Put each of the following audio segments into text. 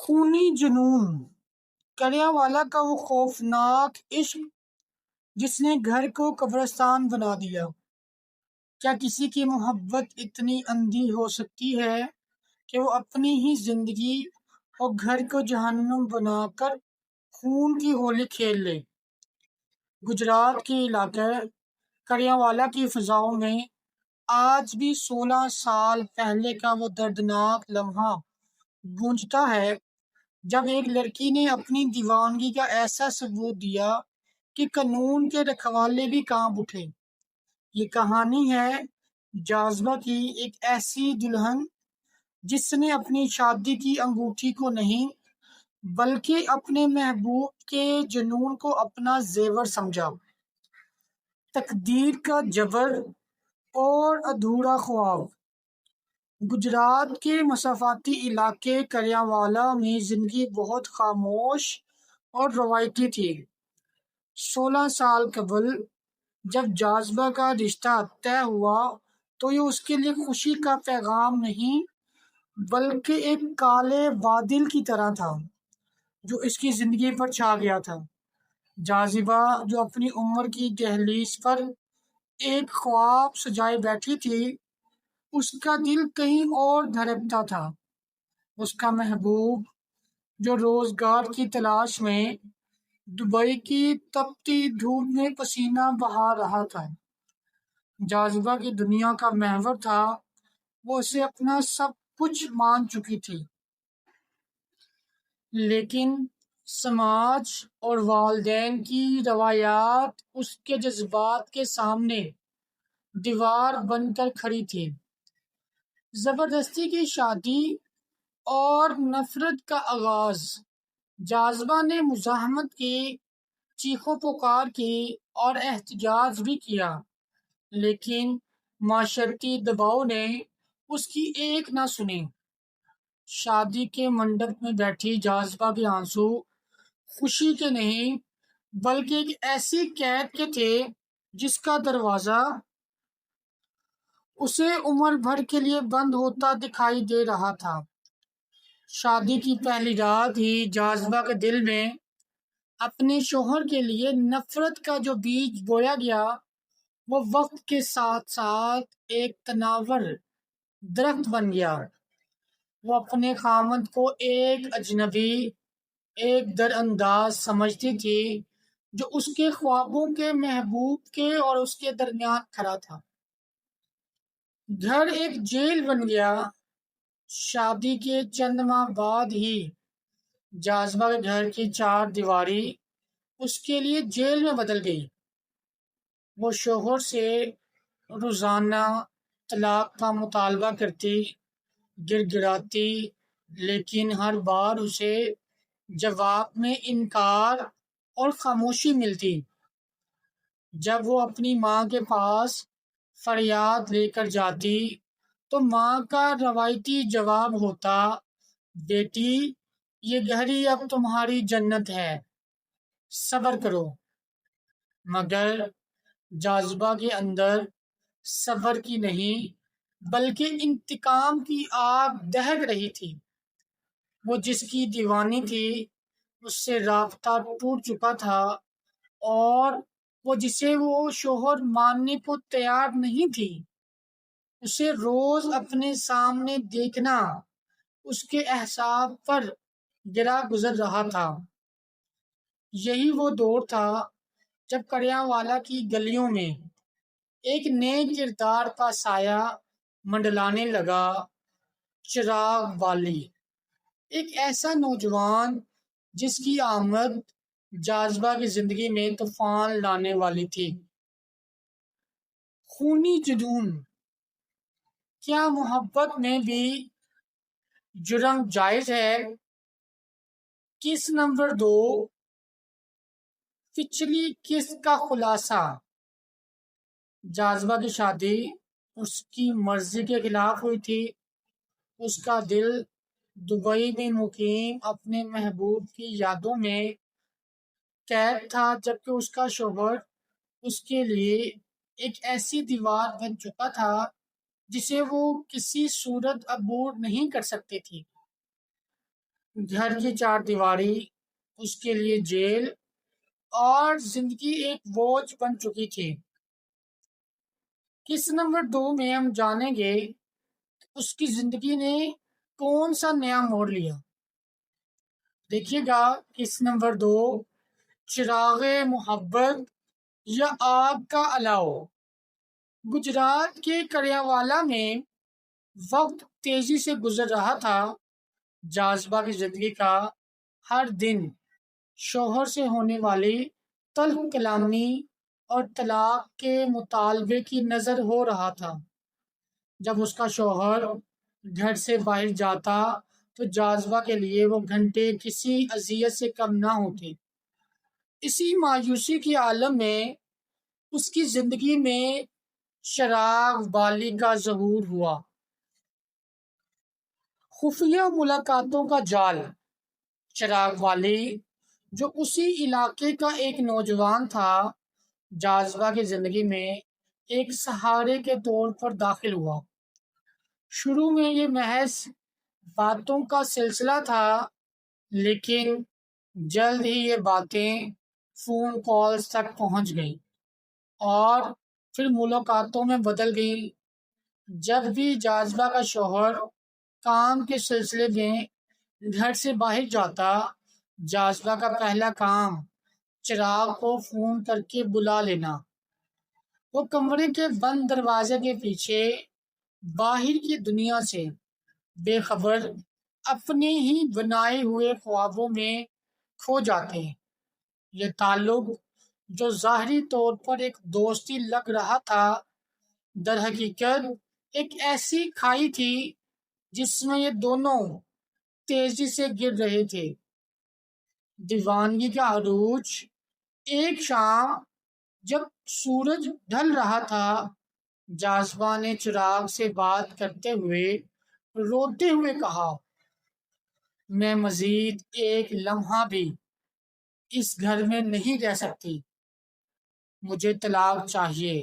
خونی جنون کریا والا کا وہ خوفناک عشق جس نے گھر کو قبرستان بنا دیا۔ کیا کسی کی محبت اتنی اندھی ہو سکتی ہے کہ وہ اپنی ہی زندگی اور گھر کو جہنم بنا کر خون کی ہولی کھیل لے؟ گجرات کے علاقے کریا والا کی فضاؤں میں آج بھی 16 سال پہلے کا وہ دردناک لمحہ گونجتا ہے جب ایک لڑکی نے اپنی دیوانگی کا ایسا ثبوت دیا کہ قانون کے رکھوالے بھی کانپ اٹھے۔ یہ کہانی ہے جاذبہ کی، ایک ایسی دلہن جس نے اپنی شادی کی انگوٹھی کو نہیں بلکہ اپنے محبوب کے جنون کو اپنا زیور سمجھا۔ تقدیر کا جبر اور ادھورا خواب۔ گجرات کے مسافتی علاقے کریا والا میں زندگی بہت خاموش اور روایتی تھی۔ 16 سال قبل جب جاذبہ کا رشتہ طے ہوا تو یہ اس کے لیے خوشی کا پیغام نہیں بلکہ ایک کالے بادل کی طرح تھا جو اس کی زندگی پر چھا گیا تھا۔ جاذبہ جو اپنی عمر کی دہلیز پر ایک خواب سجائے بیٹھی تھی، اس کا دل کہیں اور دھڑکتا تھا۔ اس کا محبوب جو روزگار کی تلاش میں دبئی کی تپتی دھوپ میں پسینہ بہا رہا تھا، جاذبہ کی دنیا کا محور تھا۔ وہ اسے اپنا سب کچھ مان چکی تھی، لیکن سماج اور والدین کی روایات اس کے جذبات کے سامنے دیوار بن کر کھڑی تھی۔ زبردستی کی شادی اور نفرت کا آغاز۔ جاذبہ نے مزاحمت کی، چیخو پکار کی اور احتجاج بھی کیا، لیکن معاشرتی دباؤ نے اس کی ایک نہ سنی۔ شادی کے منڈپ میں بیٹھی جاذبہ کے آنسو خوشی کے نہیں بلکہ ایک ایسی قید کے تھے جس کا دروازہ اسے عمر بھر کے لیے بند ہوتا دکھائی دے رہا تھا۔ شادی کی پہلی رات ہی جاذبہ کے دل میں اپنے شوہر کے لیے نفرت کا جو بیج بویا گیا، وہ وقت کے ساتھ ساتھ ایک تناور درخت بن گیا۔ وہ اپنے خاوند کو ایک اجنبی، ایک درانداز سمجھتی تھی جو اس کے خوابوں کے محبوب کے اور اس کے درمیان کھڑا تھا۔ گھر ایک جیل بن گیا۔ شادی کے چند ماہ بعد ہی جاذبہ کے گھر کی 4 دیواری اس کے لیے جیل میں بدل گئی۔ وہ شوہر سے روزانہ طلاق کا مطالبہ کرتی، گر گراتی، لیکن ہر بار اسے جواب میں انکار اور خاموشی ملتی۔ جب وہ اپنی ماں کے پاس فریاد لے کر جاتی تو ماں کا روایتی جواب ہوتا، بیٹی یہ گھر ہی اب تمہاری جنت ہے، صبر کرو۔ مگر جاذبہ کے اندر صبر کی نہیں بلکہ انتقام کی آگ دہک رہی تھی۔ وہ جس کی دیوانی تھی اس سے رابطہ ٹوٹ چکا تھا، اور وہ جسے وہ شوہر ماننے کو تیار نہیں تھی، اسے روز اپنے سامنے دیکھنا اس کے اعصاب پر گرا گزر رہا تھا۔ یہی وہ دور تھا جب کریا والا کی گلیوں میں ایک نئے کردار کا سایہ منڈلانے لگا، چراغ والی، ایک ایسا نوجوان جس کی آمد جاذبہ کی زندگی میں طوفان لانے والی تھی۔ خونی جنون۔ کیا محبت میں بھی جرم جائز ہے؟ کس نمبر 2 پچھلی قسط کا خلاصہ۔ جاذبہ کی شادی اس کی مرضی کے خلاف ہوئی تھی۔ اس کا دل دبئی میں مقیم اپنے محبوب کی یادوں میں قید تھا، جبکہ اس کا شوہر اس کے لیے ایک ایسی دیوار بن چکا تھا جسے وہ کسی صورت عبور نہیں کر سکتی تھی۔ گھر کی چار دیواری اس کے لیے جیل اور زندگی ایک بوجھ بن چکی تھی۔ کس نمبر 2 میں ہم جانیں گے اس کی زندگی نے کون سا نیا موڑ لیا۔ دیکھیے گا کس نمبر 2 چراغ محبت یا آگ کا الاؤ۔ گجرات کے کریاوالا میں وقت تیزی سے گزر رہا تھا۔ جاذبہ کی زندگی کا ہر دن شوہر سے ہونے والی تلخ کلامی اور طلاق کے مطالبے کی نظر ہو رہا تھا۔ جب اس کا شوہر گھر سے باہر جاتا تو جاذبہ کے لیے وہ گھنٹے کسی اذیت سے کم نہ ہوتے۔ اسی مایوسی کے عالم میں اس کی زندگی میں چراغ والی کا ظہور ہوا۔ خفیہ ملاقاتوں کا جال۔ چراغ والی جو اسی علاقے کا ایک نوجوان تھا، جاذبہ کی زندگی میں ایک سہارے کے طور پر داخل ہوا۔ شروع میں یہ محض باتوں کا سلسلہ تھا، لیکن جلد ہی یہ باتیں فون کالز تک پہنچ گئیں اور پھر ملاقاتوں میں بدل گئیں۔ جب بھی جاذبہ کا شوہر کام کے سلسلے میں گھر سے باہر جاتا، جاذبہ کا پہلا کام چراغ کو فون کر کے بلا لینا۔ وہ کمرے کے بند دروازے کے پیچھے باہر کی دنیا سے بے خبر اپنے ہی بنائے ہوئے خوابوں میں کھو جاتے ہیں۔ یہ تعلق جو ظاہری طور پر ایک دوستی لگ رہا تھا، در حقیقت ایک ایسی کھائی تھی جس میں یہ دونوں تیزی سے گر رہے تھے۔ دیوانگی کا عروج۔ ایک شام جب سورج ڈھل رہا تھا، جاذبہ نے چراغ سے بات کرتے ہوئے روتے ہوئے کہا، میں مزید ایک لمحہ بھی اس گھر میں نہیں رہ سکتی۔ مجھے طلاق چاہیے،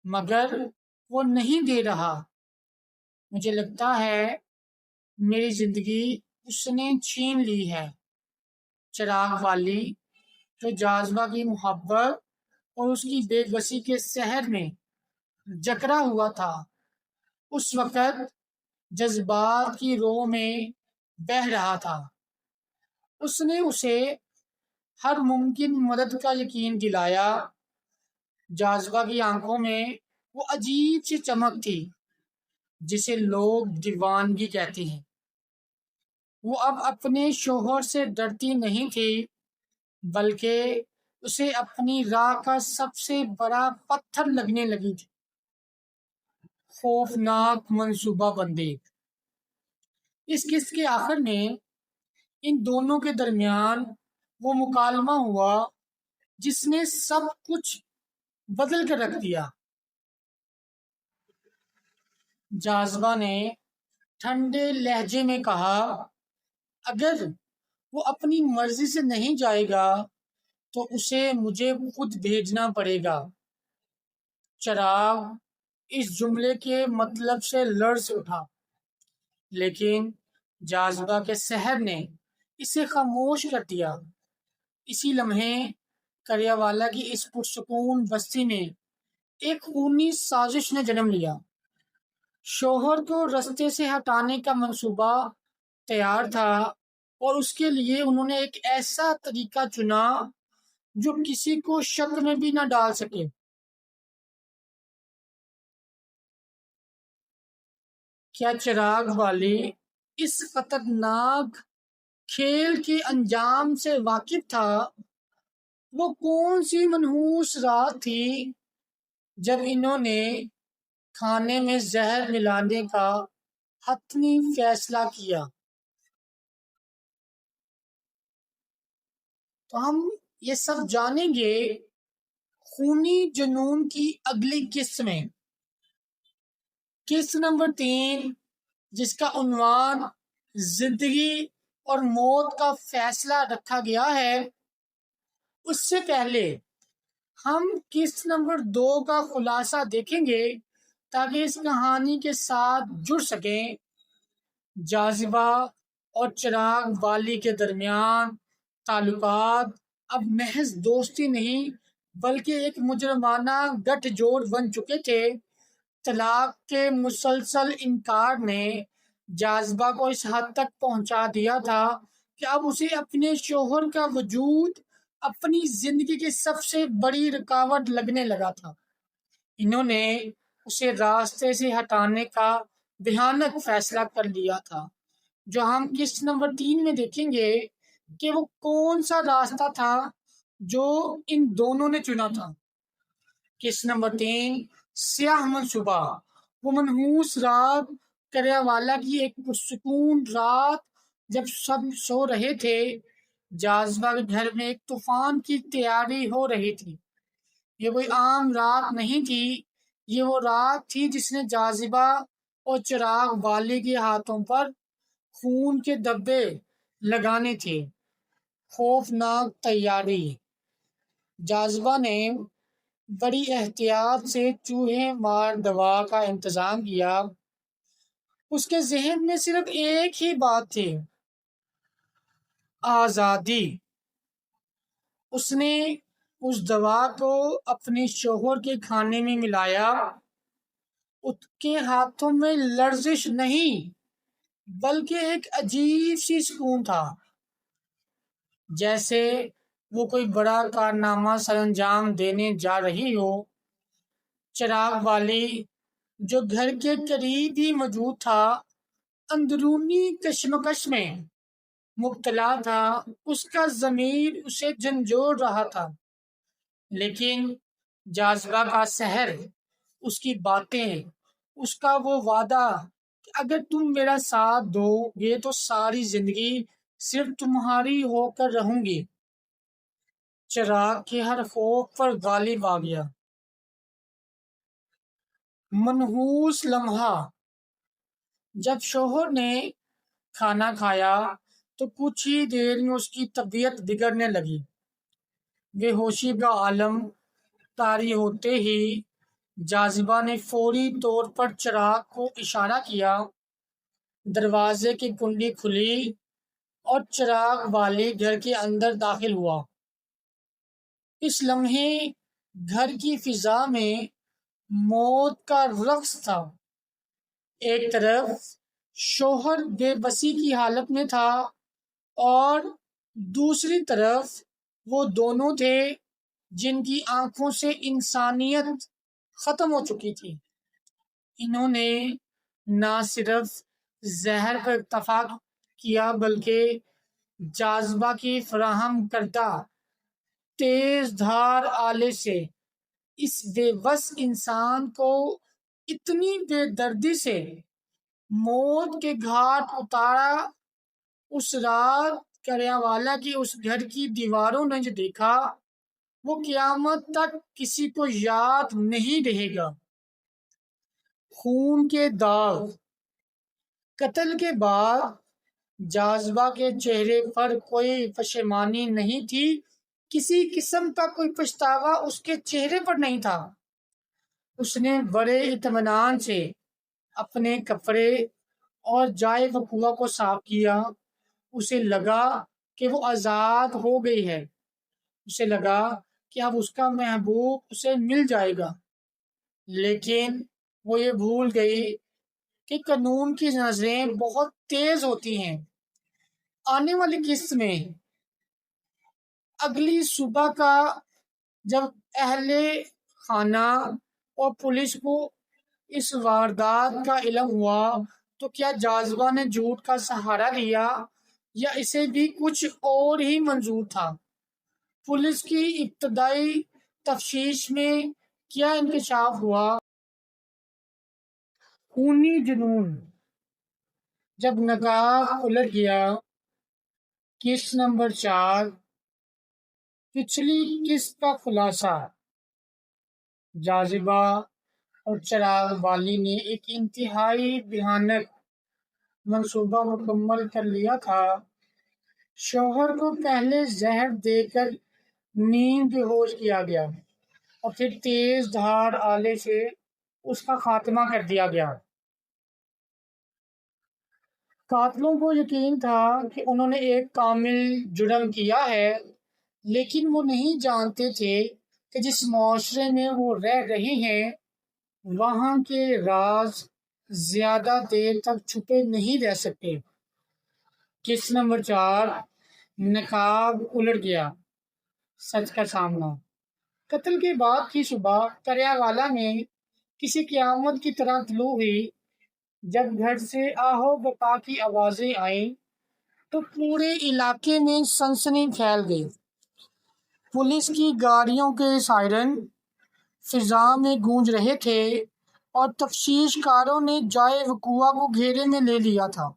مگر وہ نہیں دے رہا۔ مجھے لگتا ہے میری زندگی اس نے چھین لی ہے۔ چراغ والی جو جاذبہ کی محبت اور اس کی بے بسی کے سحر میں جکڑا ہوا تھا، اس وقت جذبات کی رو میں بہہ رہا تھا۔ اس نے اسے ہر ممکن مدد کا یقین دلایا۔ جاذبہ کی آنکھوں میں وہ عجیب سی چمک تھی جسے لوگ دیوانگی کہتے ہیں۔ وہ اب اپنے شوہر سے ڈرتی نہیں تھی، بلکہ اسے اپنی راہ کا سب سے بڑا پتھر لگنے لگی تھی۔ خوفناک منصوبہ بندی۔ اس قسط کے آخر میں ان دونوں کے درمیان وہ مکالمہ ہوا جس نے سب کچھ بدل کر رکھ دیا۔ جاذبہ نے ٹھنڈے لہجے میں کہا، اگر وہ اپنی مرضی سے نہیں جائے گا تو اسے مجھے خود بھیجنا پڑے گا۔ چراغ اس جملے کے مطلب سے لرز اٹھا، لیکن جاذبہ کے سحر نے اسے خاموش کر دیا۔ اسی لمحے کریاوالا کی اس پرسکون بستی میں ایک خونی سازش نے جنم لیا۔ شوہر کو رستے سے ہٹانے کا منصوبہ تیار تھا اور اس کے لیے انہوں نے ایک ایسا طریقہ چنا جو کسی کو شک میں بھی نہ ڈال سکے۔ کیا چراغ والی اس خطرناک کھیل کے انجام سے واقف تھا؟ وہ کون سی منحوس رات تھی جب انہوں نے کھانے میں زہر ملانے کا حتمی فیصلہ کیا؟ تو ہم یہ سب جانیں گے خونی جنون کی اگلی قسط میں۔ قسط نمبر 3 جس کا عنوان زندگی اور موت کا فیصلہ رکھا گیا ہے، اس سے پہلے ہم قسط نمبر 2 کا خلاصہ دیکھیں گے تاکہ اس کہانی کے ساتھ جڑ سکیں۔ جاذبہ اور چراغ والی کے درمیان تعلقات اب محض دوستی نہیں بلکہ ایک مجرمانہ گٹھ جوڑ بن چکے تھے۔ طلاق کے مسلسل انکار نے جاذبہ کو اس حد تک پہنچا دیا تھا کہ اب اسے اپنے شوہر کا وجود اپنی زندگی کی سب سے بڑی رکاوٹ لگنے لگا تھا۔ انہوں نے اسے راستے سے ہٹانے کا بھیانک فیصلہ کر لیا تھا، جو ہم قسط نمبر 3 میں دیکھیں گے کہ وہ کون سا راستہ تھا جو ان دونوں نے چنا تھا۔ قسط نمبر 3، سیاہ منصوبہ۔ وہ منحوس رات کریا والا کی ایک پرسکون رات جب سب سو رہے تھے، جاذبہ کے گھر میں ایک طوفان کی تیاری ہو رہی تھی۔ یہ کوئی عام رات نہیں تھی، یہ وہ رات تھی جس نے جاذبہ اور چراغ والی کے ہاتھوں پر خون کے دھبے لگانے تھے۔ خوفناک تیاری۔ جاذبہ نے بڑی احتیاط سے چوہے مار دوا کا انتظام کیا۔ اس کے ذہن میں صرف ایک ہی بات تھی، آزادی۔ اس نے اس دوا کو اپنے شوہر کے کھانے میں ملایا۔ اس کے ہاتھوں میں لرزش نہیں بلکہ ایک عجیب سی سکون تھا، جیسے وہ کوئی بڑا کارنامہ سر انجام دینے جا رہی ہو۔ چراغ والی جو گھر کے قریب ہی موجود تھا، اندرونی کشمکش میں مبتلا تھا۔ اس کا ضمیر اسے جھنجھوڑ رہا تھا، لیکن جاذبہ کا سحر، اس کی باتیں، اس کا وہ وعدہ کہ اگر تم میرا ساتھ دو گے تو ساری زندگی صرف تمہاری ہو کر رہوں گی، چراغ کے ہر خوف پر غالب آ گیا۔ منحوس لمحہ۔ جب شوہر نے کھانا کھایا تو کچھ ہی دیر میں اس کی طبیعت بگڑنے لگی۔ بے ہوشی کا عالم طاری ہوتے ہی جاذبہ نے فوری طور پر چراغ کو اشارہ کیا۔ دروازے کی کنڈی کھلی اور چراغ والی گھر کے اندر داخل ہوا۔ اس لمحے گھر کی فضا میں موت کا رقص تھا۔ ایک طرف شوہر بے بسی کی حالت میں تھا اور دوسری طرف وہ دونوں تھے جن کی آنکھوں سے انسانیت ختم ہو چکی تھی۔ انہوں نے نہ صرف زہر پر اتفاق کیا بلکہ جاذبہ کی فراہم کردہ تیز دھار آلے سے اس بے بس انسان کو اتنی بے دردی سے موت کے گھاٹ اتارا۔ اس رات کریا والا کی اس گھر کی دیواروں نے جو دیکھا وہ قیامت تک کسی کو یاد نہیں رہے گا۔ خون کے داغ۔ قتل کے بعد جاذبہ کے چہرے پر کوئی پشیمانی نہیں تھی، کسی قسم کا کوئی پچھتاوا اس کے چہرے پر نہیں تھا۔ اس نے بڑے اطمینان سے اپنے کپڑے اور جائے وقوع کو صاف کیا۔ اسے لگا کہ وہ آزاد ہو گئی ہے، اسے لگا کہ اب اس کا محبوب اسے مل جائے گا، لیکن وہ یہ بھول گئی کہ قانون کی نظریں بہت تیز ہوتی ہیں۔ آنے والی قسط میں اگلی صبح کا جب اہل خانہ اور پولیس کو اس واردات کا علم ہوا تو کیا جاذبہ نے جھوٹ کا سہارا لیا یا اسے بھی کچھ اور ہی منظور تھا؟ پولیس کی ابتدائی تفتیش میں کیا انکشاف ہوا؟ خونی جنون۔ جب نگاہ الٹ گیا۔ قسط نمبر 4، پچھلی قسط کا خلاصہ۔ جاذبہ اور چراغ والی نے ایک انتہائی بھیانک منصوبہ مکمل کر لیا تھا۔ شوہر کو پہلے زہر دے کر نیند بے ہوش کیا گیا اور پھر تیز دھار آلے سے اس کا خاتمہ کر دیا گیا۔ قاتلوں کو یقین تھا کہ انہوں نے ایک کامل جرم کیا ہے، لیکن وہ نہیں جانتے تھے کہ جس معاشرے میں وہ رہ رہے ہیں وہاں کے راز زیادہ دیر تک چھپے نہیں رہ سکتے۔ کس نمبر 4، نقاب الٹ گیا، سچ کا سامنا۔ قتل کے بعد کی صبح کریا والا میں کسی قیامت کی طرح طلوع ہوئی۔ جب گھر سے آہو بکا کی آوازیں آئیں تو پورے علاقے میں سنسنی پھیل گئی۔ پولیس کی گاڑیوں کے سائرن فضا میں گونج رہے تھے اور تفتیش کاروں نے جائے وقوع کو گھیرے میں لے لیا تھا۔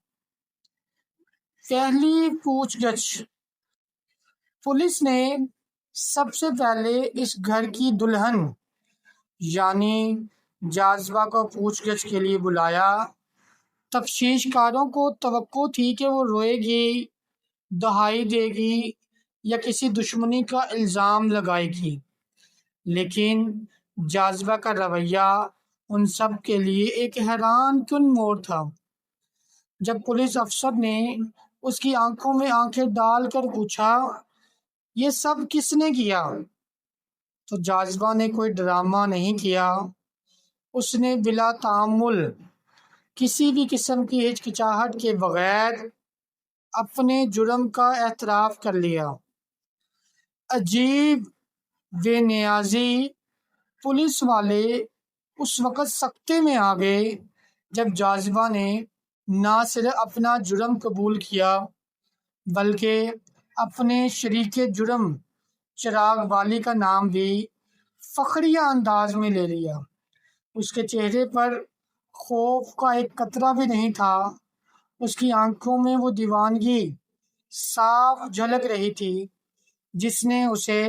پہلی پوچھ گچھ۔ پولیس نے سب سے پہلے اس گھر کی دلہن یعنی جاذبہ کو پوچھ گچھ کے لیے بلایا۔ تفتیش کاروں کو توقع تھی کہ وہ روئے گی، دہائی دے گی یا کسی دشمنی کا الزام لگائے گی، لیکن جاذبہ کا رویہ ان سب کے لیے ایک حیران کن موڑ تھا۔ جب پولیس افسر نے اس کی آنکھوں میں آنکھیں ڈال کر پوچھا، یہ سب کس نے کیا؟ تو جاذبہ نے کوئی ڈرامہ نہیں کیا۔ اس نے بلا تعامل، کسی بھی قسم کی ہچکچاہٹ کے بغیر اپنے جرم کا اعتراف کر لیا۔ عجیب بے نیازی، پولیس والے اس وقت سکتے میں آ گئے جب جاذبہ نے نہ صرف اپنا جرم قبول کیا بلکہ اپنے شریک جرم چراغ والی کا نام بھی فخریہ انداز میں لے لیا۔ اس کے چہرے پر خوف کا ایک قطرہ بھی نہیں تھا، اس کی آنکھوں میں وہ دیوانگی صاف جھلک رہی تھی جس نے اسے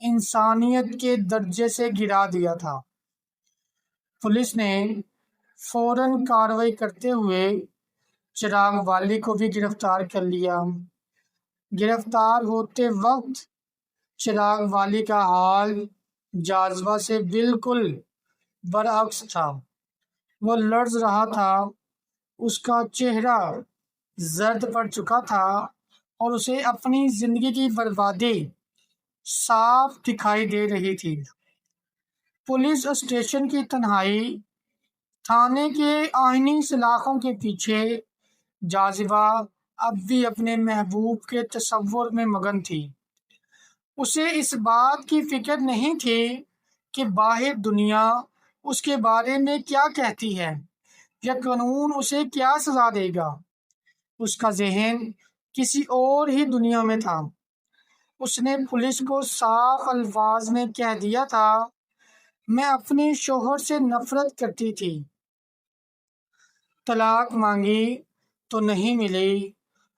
انسانیت کے درجے سے گرا دیا تھا۔ پولیس نے فوراً کارروائی کرتے ہوئے چراغ والی کو بھی گرفتار کر لیا۔ گرفتار ہوتے وقت چراغ والی کا حال جاذبہ سے بالکل برعکس تھا۔ وہ لرز رہا تھا، اس کا چہرہ زرد پڑ چکا تھا اور اسے اپنی زندگی کی بربادی صاف دکھائی دے رہی تھی۔ پولیس اسٹیشن کی تنہائی، تھانے کے آہنی سلاخوں کے پیچھے جاذبہ اب بھی اپنے محبوب کے تصور میں مگن تھی۔ اسے اس بات کی فکر نہیں تھی کہ باہر دنیا اس کے بارے میں کیا کہتی ہے یا قانون اسے کیا سزا دے گا۔ اس کا ذہن کسی اور ہی دنیا میں تھا۔ اس نے پولیس کو صاف الفاظ میں کہہ دیا تھا، میں اپنے شوہر سے نفرت کرتی تھی، طلاق مانگی تو نہیں ملی،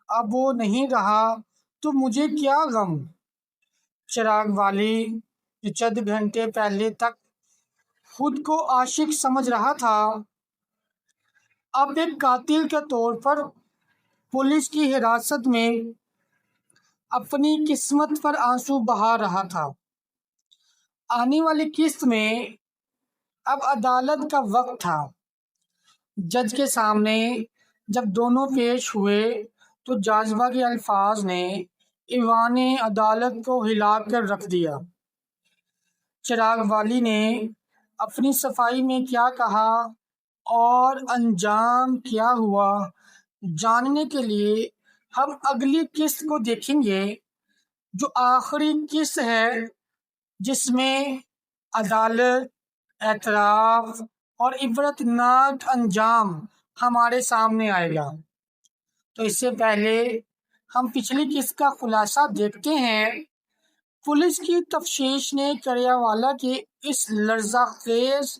اب وہ نہیں رہا تو مجھے کیا غم۔ چراغ والی جو چند گھنٹے پہلے تک خود کو عاشق سمجھ رہا تھا، اب ایک قاتل کے طور پر پولیس کی حراست میں اپنی قسمت پر آنسو بہا رہا تھا۔ آنے والی قسط میں اب عدالت کا وقت تھا۔ جج کے سامنے جب دونوں پیش ہوئے تو جاذبہ کے الفاظ نے ایوان عدالت کو ہلا کر رکھ دیا۔ چراغ والی نے اپنی صفائی میں کیا کہا اور انجام کیا ہوا جاننے کے لیے ہم اگلی قسط کو دیکھیں گے، جو آخری قسط ہے جس میں عدالت، اعتراف اور عبرتناک انجام ہمارے سامنے آئے گا۔ تو اس سے پہلے ہم پچھلی قسط کا خلاصہ دیکھتے ہیں۔ پولیس کی تفتیش نے کریا والا کے اس لرزہ خیز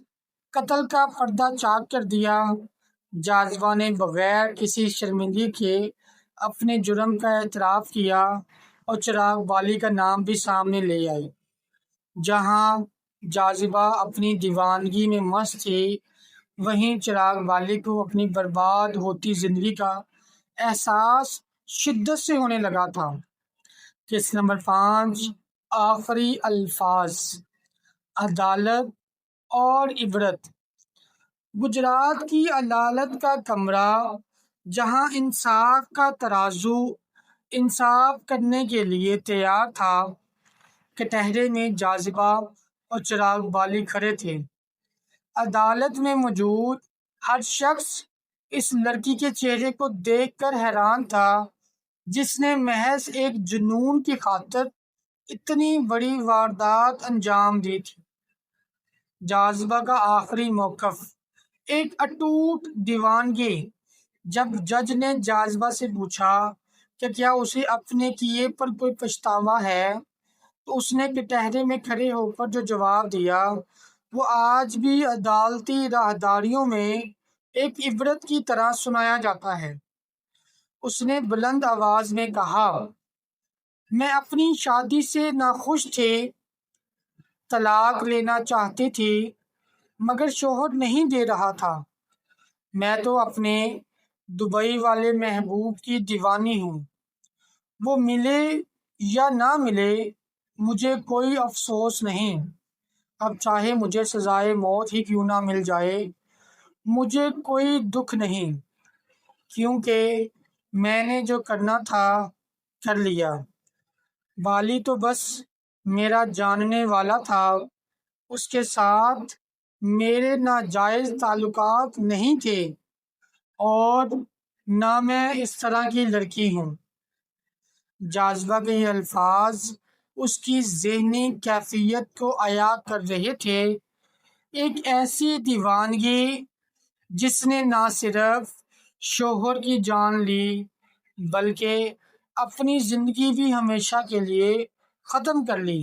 قتل کا پردہ چاک کر دیا۔ جاذبہ نے بغیر کسی شرمندگی کے اپنے جرم کا اعتراف کیا اور چراغ والی کا نام بھی سامنے لے آئی۔ جہاں جاذبہ اپنی دیوانگی میں مست تھی، وہیں چراغ والی کو اپنی برباد ہوتی زندگی کا احساس شدت سے ہونے لگا تھا۔ قسط نمبر 5، آخری الفاظ، عدالت اور عبرت۔ گجرات کی عدالت کا کمرہ جہاں انصاف کا ترازو انصاف کرنے کے لیے تیار تھا، کٹہرے میں جاذبہ اور چراغ بالی کھڑے تھے۔ عدالت میں موجود ہر شخص اس لڑکی کے چہرے کو دیکھ کر حیران تھا، جس نے محض ایک جنون کی خاطر اتنی بڑی واردات انجام دی تھی۔ جاذبہ کا آخری موقف، ایک اٹوٹ دیوانگی۔ جب جج نے جاذبہ سے پوچھا کہ کیا اسے اپنے کیے پر کوئی پچھتاوا ہے، تو اس نے کٹہرے میں کھڑے ہو کر جو جواب دیا وہ آج بھی عدالتی راہداریوں میں ایک عبرت کی طرح سنایا جاتا ہے۔ اس نے بلند آواز میں کہا، میں اپنی شادی سے ناخوش تھی، طلاق لینا چاہتی تھی، مگر شوہر نہیں دے رہا تھا۔ میں تو اپنے دبئی والے محبوب کی دیوانی ہوں، وہ ملے یا نہ ملے مجھے کوئی افسوس نہیں۔ اب چاہے مجھے سزائے موت ہی کیوں نہ مل جائے، مجھے کوئی دکھ نہیں، کیونکہ میں نے جو کرنا تھا کر لیا۔ بالی تو بس میرا جاننے والا تھا، اس کے ساتھ میرے ناجائز تعلقات نہیں تھے، اور نہ میں اس طرح کی لڑکی ہوں۔ جاذبہ کے یہ الفاظ اس کی ذہنی کیفیت کو عیاں کر رہے تھے، ایک ایسی دیوانگی جس نے نہ صرف شوہر کی جان لی بلکہ اپنی زندگی بھی ہمیشہ کے لیے ختم کر لی۔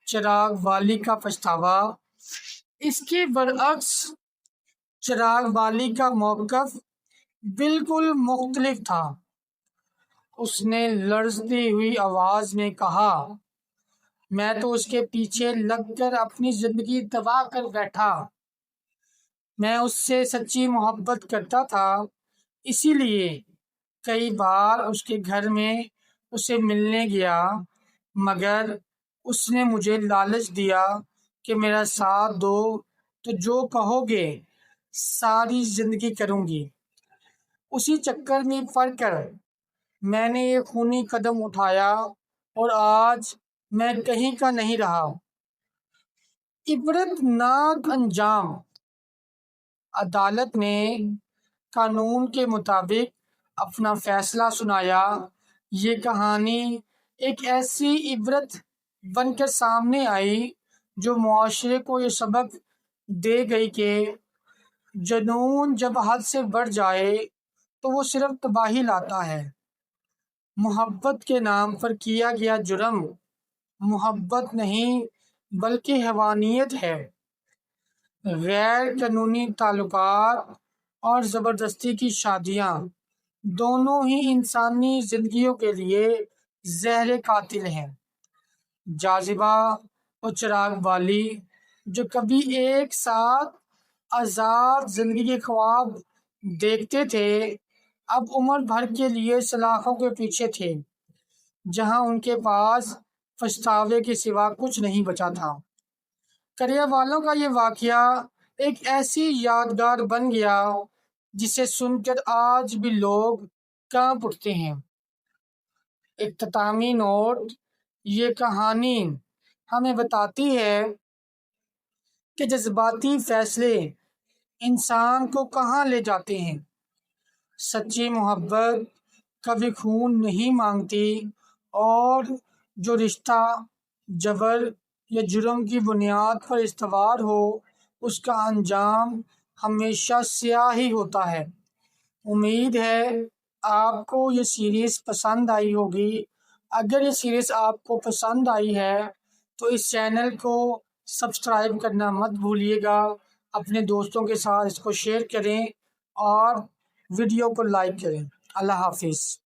چراغ بالی کا پچھتاوا، اس کے برعکس چراغ بالی کا موقف بالکل مختلف تھا۔ اس نے لرزتی ہوئی آواز میں کہا، میں تو اس کے پیچھے لگ کر اپنی زندگی تباہ کر بیٹھا۔ میں اس سے سچی محبت کرتا تھا، اسی لیے کئی بار اس کے گھر میں اسے ملنے گیا، مگر اس نے مجھے لالچ دیا کہ میرا ساتھ دو تو جو کہو گے ساری زندگی کروں گی۔ اسی چکر میں پڑ کر میں نے یہ خونی قدم اٹھایا اور آج میں کہیں کا نہیں رہا۔ عبرت ناک انجام، عدالت نے قانون کے مطابق اپنا فیصلہ سنایا۔ یہ کہانی ایک ایسی عبرت بن کر سامنے آئی جو معاشرے کو یہ سبق دے گئی کہ جنون جب حد سے بڑھ جائے تو وہ صرف تباہی لاتا ہے۔ محبت کے نام پر کیا گیا جرم محبت نہیں بلکہ حیوانیت ہے۔ غیر قانونی تعلقات اور زبردستی کی شادیاں دونوں ہی انسانی زندگیوں کے لیے زہر قاتل ہیں۔ جاذبہ اور چراغ بالی جو کبھی ایک ساتھ آزاد زندگی کے خواب دیکھتے تھے، اب عمر بھر کے لیے سلاخوں کے پیچھے تھے، جہاں ان کے پاس پچھتاوے کے سوا کچھ نہیں بچا تھا۔ کریا والوں کا یہ واقعہ ایک ایسی یادگار بن گیا جسے سن کر آج بھی لوگ کانپ اٹھتے ہیں۔ اختتامی نوٹ، یہ کہانی ہمیں بتاتی ہے کہ جذباتی فیصلے انسان کو کہاں لے جاتے ہیں۔ سچی محبت کبھی خون نہیں مانگتی، اور جو رشتہ جبر یا جرم کی بنیاد پر استوار ہو اس کا انجام ہمیشہ سیاہ ہی ہوتا ہے۔ امید ہے آپ کو یہ سیریز پسند آئی ہوگی۔ اگر یہ سیریز آپ کو پسند آئی ہے تو اس چینل کو سبسکرائب کرنا مت بھولیے گا، اپنے دوستوں کے ساتھ اس کو شیئر کریں اور ویڈیو کو لائک کریں۔ اللہ حافظ۔